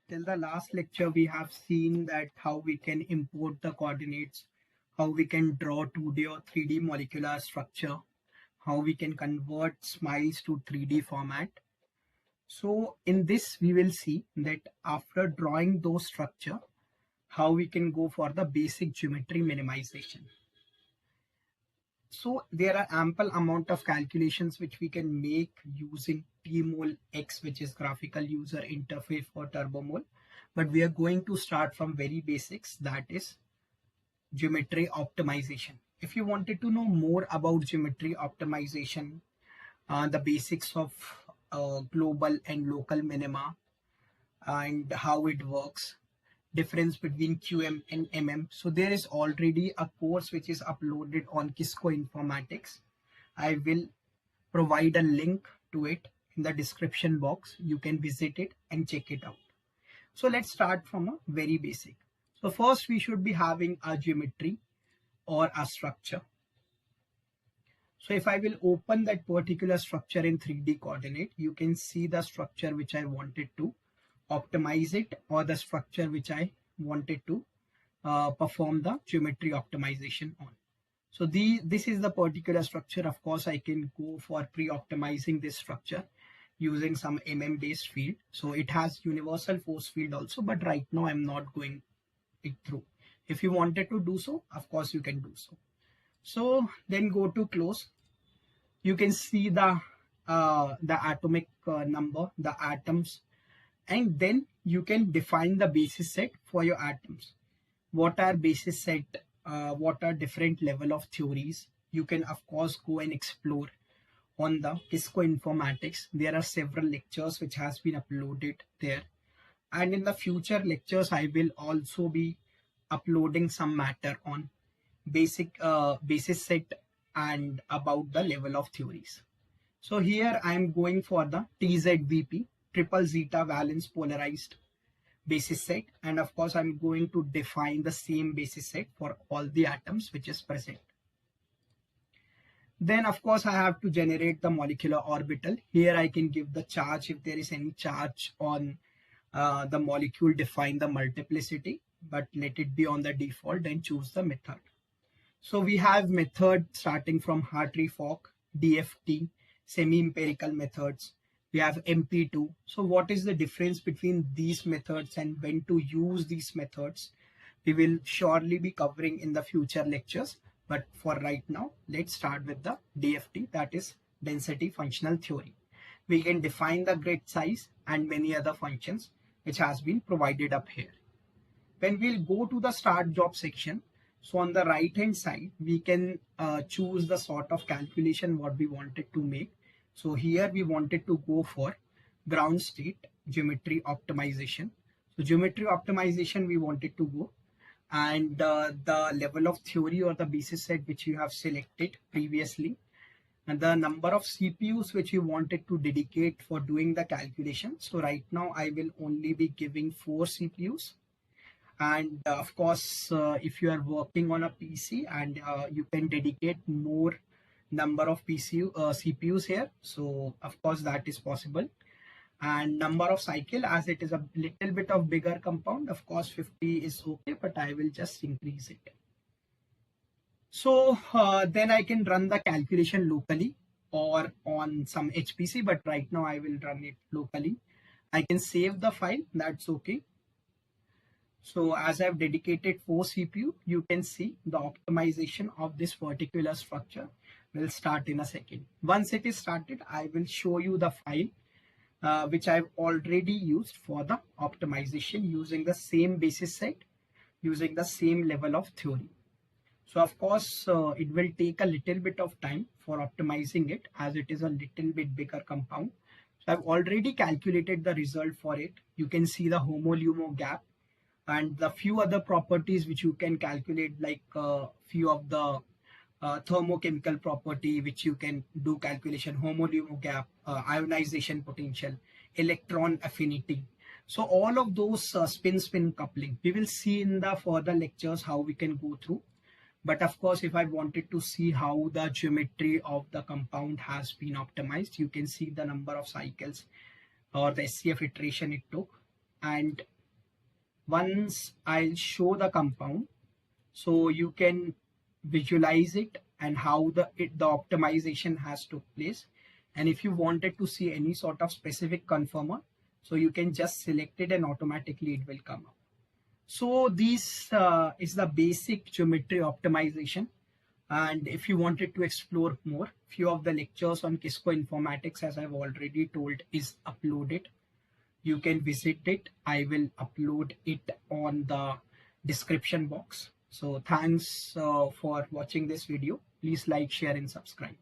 Till the last lecture, we have seen that how we can import the coordinates, how we can draw 2D or 3D molecular structure, how we can convert smiles to 3D format. So in this, we will see that after drawing those structure, how we can go for the basic geometry minimization. So there are ample amount of calculations which we can make using TmoleX, which is graphical user interface for Turbomole. But we are going to start from very basics, that is geometry optimization. If you wanted to know more about geometry optimization, the basics of global and local minima and how it works, difference between QM and MM. So there is already a course which is uploaded on Kisco Informatics. I will provide a link to it in the description box. You can visit it and check it out. So let's start from a very basic. So first we should be having a geometry or a structure. So if I will open that particular structure in 3D coordinate, you can see the structure which I wanted to optimize it, or the structure which I wanted to perform the geometry optimization on. So this is the particular structure. Of course, I can go for pre-optimizing this structure using some MM based field. So it has universal force field also, but right now I'm not going it through. If you wanted to do so, of course you can do so. So then go to close. You can see the atomic number, the atoms, and then you can define the basis set for your atoms. What are basis set? What are different level of theories? You can of course go and explore on the Kisco Informatics. There are several lectures which has been uploaded there, and in the future lectures I will also be uploading some matter on basic basis set and about the level of theories. So here I am going for the TZVP, triple zeta valence polarized basis set, and of course I'm going to define the same basis set for all the atoms which is present. Then of course I have to generate the molecular orbital. Here I can give the charge if there is any charge on the molecule, define the multiplicity, but let it be on the default, then choose the method. So we have method starting from Hartree-Fock, DFT, semi-empirical methods. We have MP2. So what is the difference between these methods and when to use these methods? We will surely be covering in the future lectures. But for right now, let's start with the DFT, that is density functional theory. We can define the grid size and many other functions which has been provided up here. When we'll go to the start job section, so on the right hand side, we can choose the sort of calculation what we wanted to make. So here we wanted to go for ground state geometry optimization. So geometry optimization we wanted to go, and the level of theory or the basis set which you have selected previously, and the number of CPUs which you wanted to dedicate for doing the calculation. So right now I will only be giving 4 CPUs. And of course, if you are working on a PC and you can dedicate more number of CPUs here, so of course that is possible. And number of cycle, as it is a little bit of bigger compound, of course 50 is okay, but I will just increase it. So then I can run the calculation locally or on some HPC, but right now I will run it locally. I can save the file, that's okay. So as I've dedicated 4 CPU, you can see the optimization of this particular structure will start in a second. Once it is started, I will show you the file which I've already used for the optimization using the same basis set, using the same level of theory. So of course, it will take a little bit of time for optimizing it as it is a little bit bigger compound. So I've already calculated the result for it. You can see the homo-lumo gap and the few other properties which you can calculate, like few of the thermochemical property which you can do calculation, homo-lumo gap, ionization potential, electron affinity. So all of those spin-spin coupling, we will see in the further lectures how we can go through. But of course, if I wanted to see how the geometry of the compound has been optimized, you can see the number of cycles or the SCF iteration it took. And Once I'll show the compound, so you can visualize it and how the optimization has took place. And if you wanted to see any sort of specific conformer, so you can just select it and automatically it will come up. So this is the basic geometry optimization. And if you wanted to explore more, few of the lectures on Kisco Informatics, as I've already told, is uploaded. You can visit it. I will upload it on the description box. So thanks for watching this video. Please like, share and subscribe.